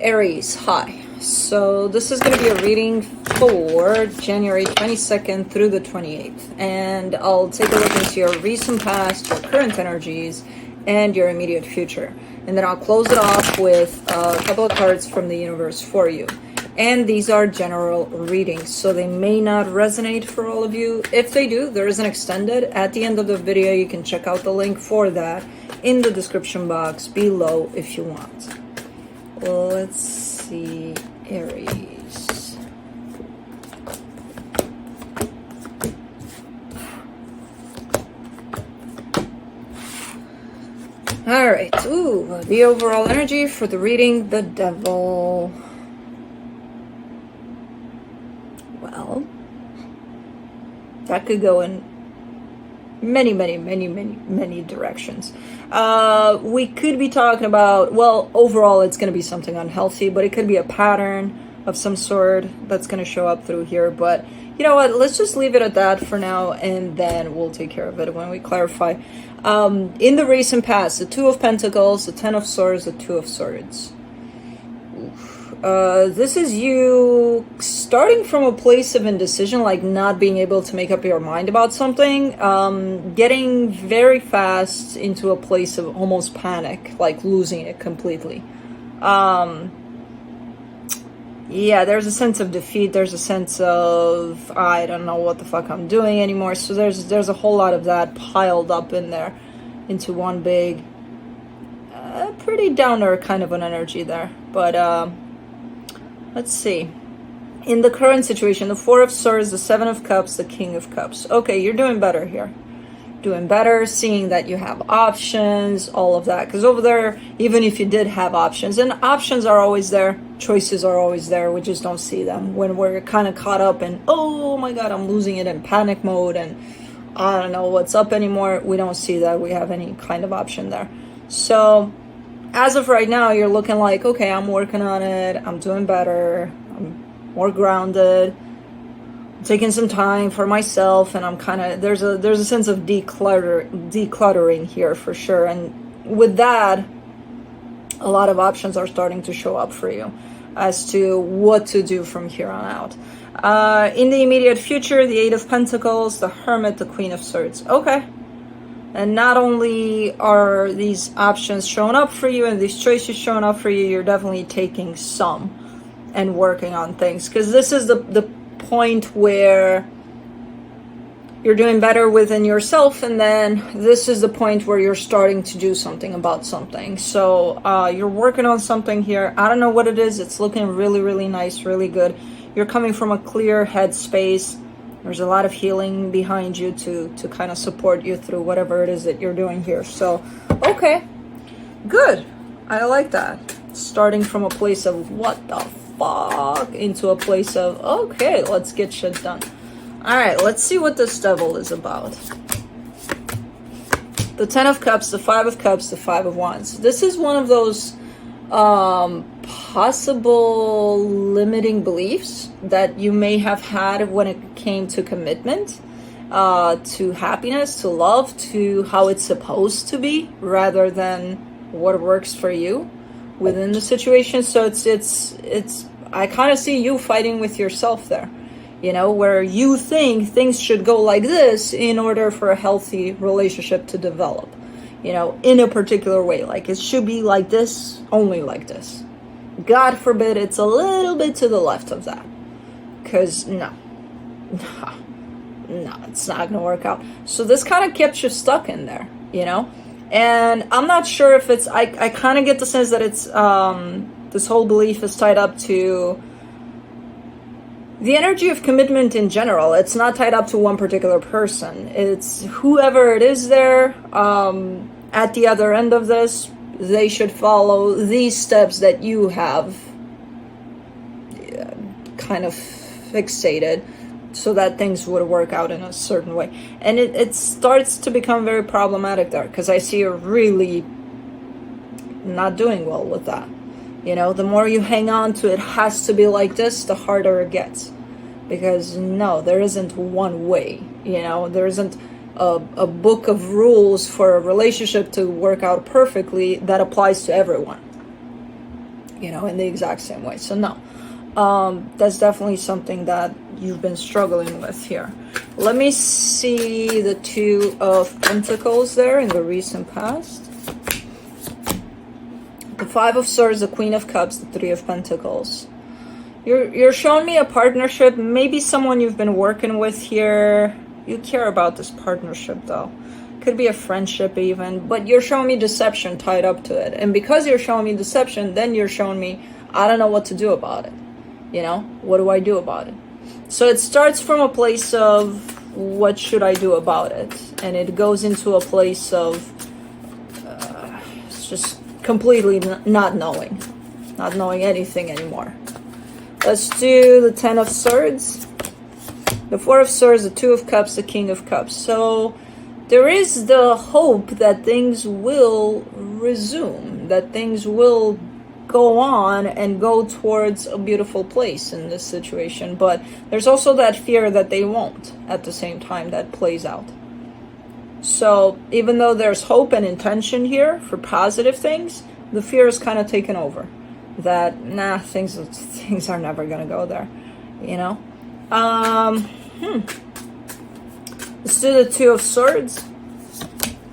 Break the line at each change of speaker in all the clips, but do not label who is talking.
Aries, hi. So this is going to be a reading for January 22nd through the 28th. And I'll take a look into your recent past, your current energies, and your immediate future. And then I'll close it off with a couple of cards from the universe for you. And these are general readings, so they may not resonate for all of you. If they do, there is an extended. At the end of the video, you can check out the link for that in the description box below if you want. Let's see, Aries. All right. Ooh, the overall energy for the reading, the Devil. Well, that could go in many directions. We could be talking about, well, overall it's going to be something unhealthy, but it could be a pattern of some sort that's going to show up through here. But you know what, let's just leave it at that for now, and then we'll take care of it when we clarify. In the recent past, the Two of Pentacles, the Ten of Swords, the Two of Swords. This is you starting from a place of indecision, like not being able to make up your mind about something, getting very fast into a place of almost panic, like losing it completely. Yeah, there's a sense of defeat, there's a sense of, I don't know what the fuck I'm doing anymore, so there's a whole lot of that piled up in there into one big, pretty downer kind of an energy there, but, let's see. In the current situation, the Four of Swords, the Seven of Cups, the King of Cups. Okay, you're doing better here. Doing better, seeing that you have options, all of that. Because over there, even if you did have options, and options are always there, choices are always there, we just don't see them. When we're kind of caught up in, oh my god, I'm losing it, in panic mode, and I don't know what's up anymore, we don't see that we have any kind of option there. So as of right now, you're looking like, okay, I'm working on it, I'm doing better, I'm more grounded, I'm taking some time for myself, and I'm kind of, there's a sense of decluttering here for sure. And with that, a lot of options are starting to show up for you as to what to do from here on out. In the immediate future, the Eight of Pentacles, the Hermit, the Queen of Swords. Okay. And not only are these options showing up for you and these choices showing up for you, you're definitely taking some and working on things. Because this is the point where you're doing better within yourself, and then this is the point where you're starting to do something about something. So you're working on something here. I don't know what it is. It's looking really nice, really good. You're coming from a clear head space. There's a lot of healing behind you to kind of support you through whatever it is that you're doing here. So, okay, good. I like that. Starting from a place of what the fuck into a place of, okay, let's get shit done. All right, let's see what this Devil is about. The Ten of Cups, the Five of Cups, the Five of Wands. This is one of those possible limiting beliefs that you may have had when it came to commitment, to happiness, to love, to how it's supposed to be, rather than what works for you within the situation. So it's I kind of see you fighting with yourself there, you know, where you think things should go like this in order for a healthy relationship to develop, you know, in a particular way. Like it should be like this, only like this. God forbid it's a little bit to the left of that. Because no, it's not going to work out. So this kind of kept you stuck in there, you know? And I'm not sure if it's, I kind of get the sense that it's, this whole belief is tied up to the energy of commitment in general. It's not tied up to one particular person. It's whoever it is there, at the other end of this, they should follow these steps that you have kind of fixated so that things would work out in a certain way. And it starts to become very problematic there, because I see you're really not doing well with that. You know, the more you hang on to it has to be like this, the harder it gets. Because no, there isn't one way, you know, there isn't a book of rules for a relationship to work out perfectly that applies to everyone. you know, in the exact same way. So no, that's definitely something that you've been struggling with here. Let me see the Two of Pentacles there in the recent past. The Five of Swords, the Queen of Cups, the Three of Pentacles. You're showing me a partnership, maybe someone you've been working with here. You care about this partnership though. Could be a friendship even, but you're showing me deception tied up to it. And because you're showing me deception, then you're showing me, I don't know what to do about it. You know, what do I do about it? So it starts from a place of, what should I do about it? And it goes into a place of, it's just completely not knowing anything anymore. Let's do the Ten of Swords, the Four of Swords, the Two of Cups, the King of Cups. So there is the hope that things will resume, that things will go on and go towards a beautiful place in this situation. But there's also that fear that they won't at the same time that plays out. So even though there's hope and intention here for positive things, the fear is kind of taken over. That, nah, things are never going to go there, you know? Let's do the Two of Swords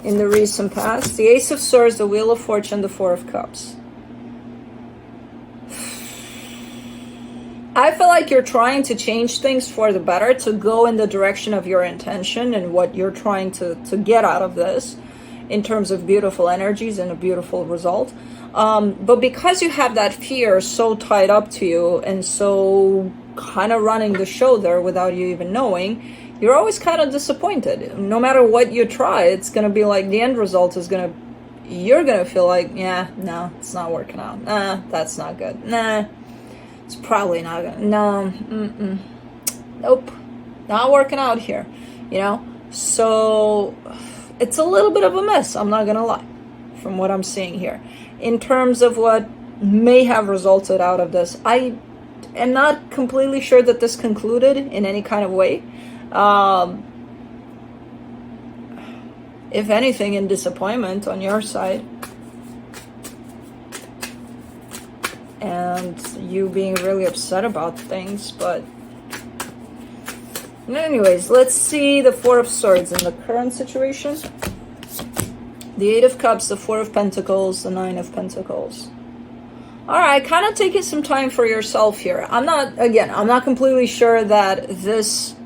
in the recent past. The Ace of Swords, the Wheel of Fortune, the Four of Cups. I feel like you're trying to change things for the better, to go in the direction of your intention and what you're trying to get out of this in terms of beautiful energies and a beautiful result. But because you have that fear so tied up to you and so kind of running the show there without you even knowing, you're always kind of disappointed. No matter what you try, it's going to be like the end result is you're going to feel like, yeah, no, it's not working out. Nah, that's not good. Nah, it's probably not going to, no, nope, not working out here, you know? So it's a little bit of a mess, I'm not going to lie, from what I'm seeing here. In terms of what may have resulted out of this, I am not completely sure that this concluded in any kind of way. If anything, in disappointment on your side. And you being really upset about things, but anyways, let's see the Four of Swords in the current situation. The Eight of Cups, the Four of Pentacles, the Nine of Pentacles. Alright, kind of taking some time for yourself here. I'm not completely sure that this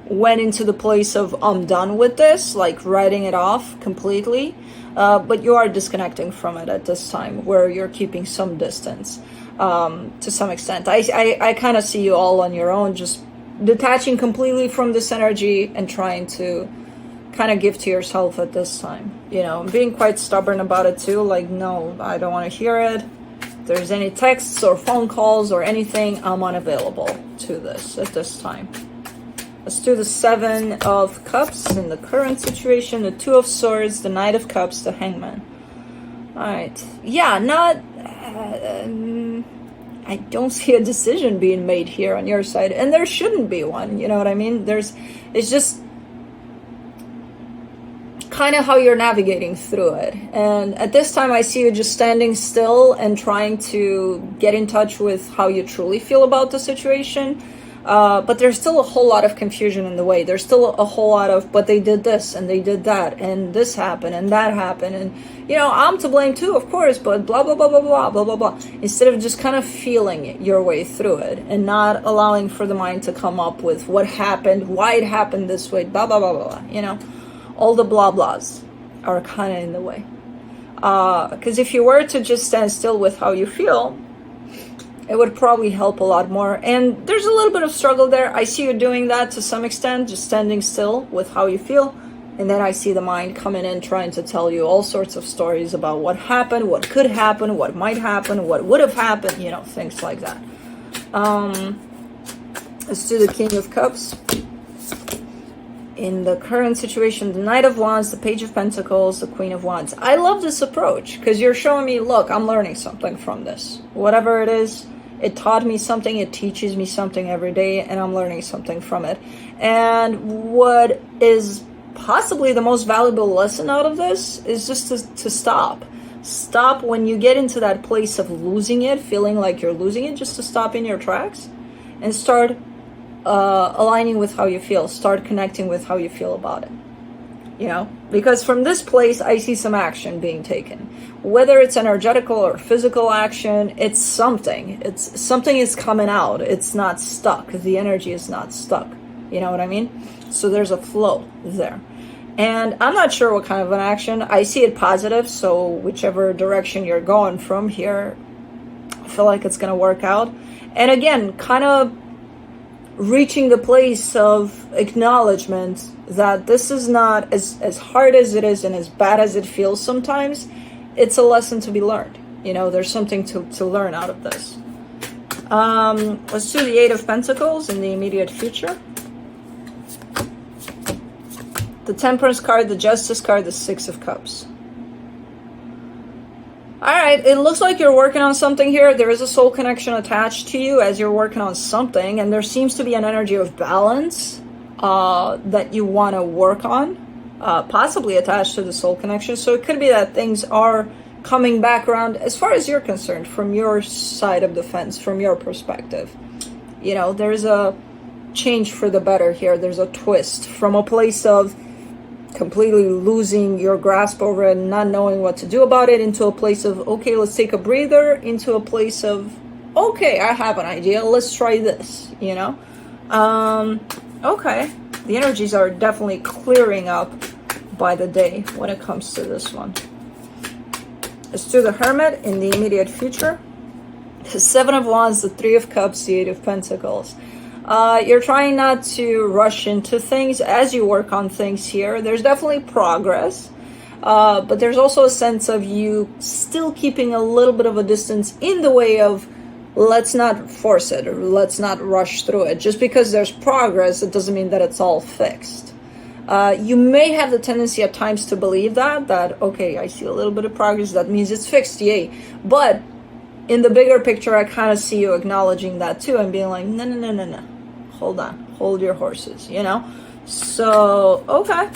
went into the place of, I'm done with this, like writing it off completely. But you are disconnecting from it at this time, where you're keeping some distance to some extent. I kind of see you all on your own, just detaching completely from this energy and trying to kind of give to yourself at this time. You know, being quite stubborn about it too, like, no, I don't want to hear it. If there's any texts or phone calls or anything, I'm unavailable to this at this time. Let's do the Seven of Cups in the current situation, the Two of Swords, the Knight of Cups, the Hangman. Alright. Yeah, I don't see a decision being made here on your side, and there shouldn't be one, you know what I mean? It's just kind of how you're navigating through it. And at this time, I see you just standing still and trying to get in touch with how you truly feel about the situation. But there's still a whole lot of confusion in the way. There's still a whole lot of, but they did this and they did that and this happened and that happened and, you know, I'm to blame too, of course, but blah, blah, blah, blah, blah, blah, blah, blah. Instead of just kind of feeling your way through it and not allowing for the mind to come up with what happened, why it happened this way, blah, blah, blah, blah, blah. You know, all the blah, blahs are kind of in the way. Because if you were to just stand still with how you feel, it would probably help a lot more. And there's a little bit of struggle there. I see you doing that to some extent, just standing still with how you feel. And then I see the mind coming in, trying to tell you all sorts of stories about what happened, what could happen, what might happen, what would have happened, you know, things like that. Let's do the King of Cups. In the current situation, the Knight of Wands, the Page of Pentacles, the Queen of Wands. I love this approach because you're showing me, look, I'm learning something from this. Whatever it is, it taught me something, it teaches me something every day, and I'm learning something from it. And what is possibly the most valuable lesson out of this is just to stop. Stop when you get into that place of losing it, feeling like you're losing it, just to stop in your tracks and start aligning with how you feel. Start connecting with how you feel about it. You know, because from this place, I see some action being taken. Whether it's energetical or physical action, it's something. It's something is coming out. It's not stuck. The energy is not stuck. You know what I mean? So there's a flow there. And I'm not sure what kind of an action. I see it positive, so whichever direction you're going from here, I feel like it's going to work out. And again, kind of reaching the place of acknowledgement that this is not as hard as it is and as bad as it feels sometimes. It's a lesson to be learned. You know, there's something to learn out of this. Let's do the Eight of Pentacles in the immediate future. The Temperance card, the Justice card, the Six of Cups. All right, it looks like you're working on something here. There is a soul connection attached to you as you're working on something, and there seems to be an energy of balance that you want to work on, possibly attached to the soul connection. So it could be that things are coming back around as far as you're concerned, from your side of the fence, from your perspective. You know, there's a change for the better here. There's a twist from a place of completely losing your grasp over it and not knowing what to do about it, into a place of, okay, let's take a breather, into a place of, okay, I have an idea, let's try this, you know? Okay, the energies are definitely clearing up by the day when it comes to this one. Let's do the Hermit in the immediate future. The Seven of Wands, the Three of Cups, the Eight of Pentacles. You're trying not to rush into things as you work on things here. There's definitely progress, but there's also a sense of you still keeping a little bit of a distance in the way of, let's not force it, or let's not rush through it. Just because there's progress, it doesn't mean that it's all fixed. You may have the tendency at times to believe that, okay, I see a little bit of progress, that means it's fixed, yay. But in the bigger picture, I kind of see you acknowledging that too, and being like, no. Hold on, hold your horses, you know? So, okay.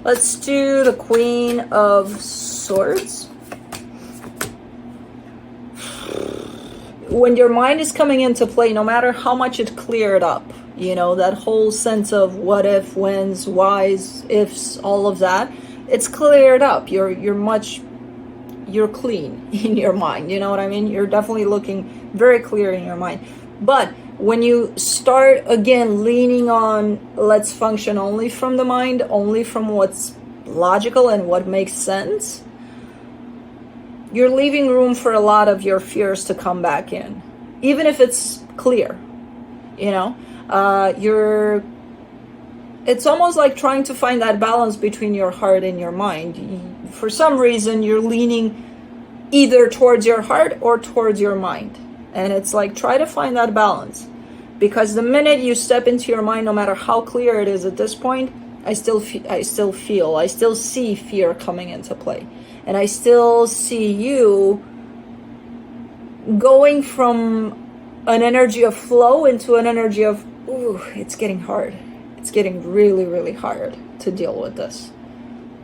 Let's do the Queen of Swords. When your mind is coming into play, no matter how much it cleared up, you know, that whole sense of what if, whens, whys, ifs, all of that, it's cleared up. You're clean in your mind, you know what I mean? You're definitely looking very clear in your mind. But when you start again leaning on, let's function only from the mind, only from what's logical and what makes sense, you're leaving room for a lot of your fears to come back in, even if it's clear. You know, it's almost like trying to find that balance between your heart and your mind. For some reason, you're leaning either towards your heart or towards your mind. And it's like, try to find that balance. Because the minute you step into your mind, no matter how clear it is at this point, I still see fear coming into play. And I still see you going from an energy of flow into an energy of, ooh, it's getting hard. It's getting really, really hard to deal with this.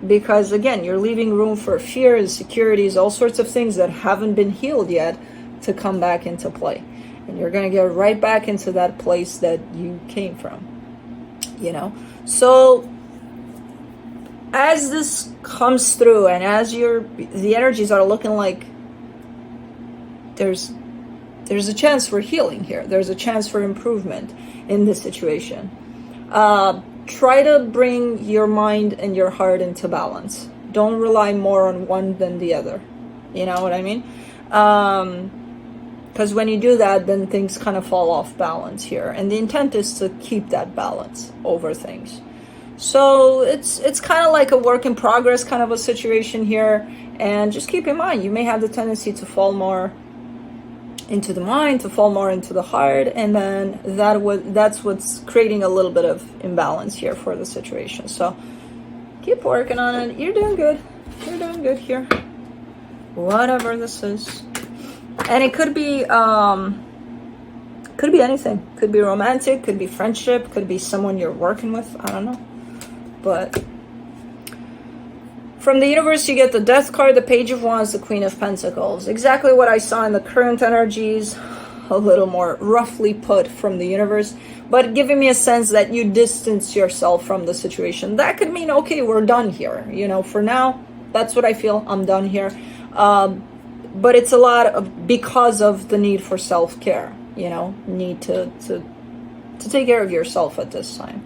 Because again, you're leaving room for fear, insecurities, all sorts of things that haven't been healed yet to come back into play. And you're going to get right back into that place that you came from, you know? So as this comes through, and as the energies are looking like there's a chance for healing here, there's a chance for improvement in this situation, try to bring your mind and your heart into balance. Don't rely more on one than the other, you know what I mean? Because when you do that, then things kind of fall off balance here. And the intent is to keep that balance over things. So it's kind of like a work in progress kind of a situation here. And just keep in mind, you may have the tendency to fall more into the mind, to fall more into the heart. And then that's what's creating a little bit of imbalance here for the situation. So keep working on it. You're doing good. You're doing good here. Whatever this is. And it could be anything. Could be romantic, could be friendship, could be someone you're working with. I don't know. But From the universe, you get the Death card, the Page of Wands, the Queen of Pentacles. Exactly what I saw in the current energies, a little more roughly put from the universe, but giving me a sense that you distance yourself from the situation. That could mean, okay, we're done here. You know, for now, that's what I feel. I'm done here. But it's a lot of because of the need for self-care, you know, need to take care of yourself at this time.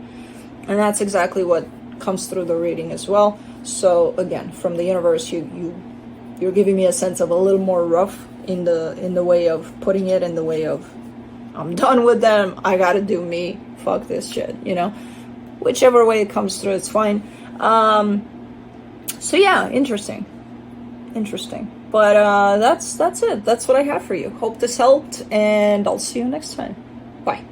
And that's exactly what comes through the reading as well. So again, from the universe, you're giving me a sense of a little more rough in the way of putting it, in the way of I'm done with them, I gotta do me, fuck this shit, you know. Whichever way it comes through, it's fine. So yeah, interesting. But that's it. That's what I have for you. Hope this helped, and I'll see you next time. Bye.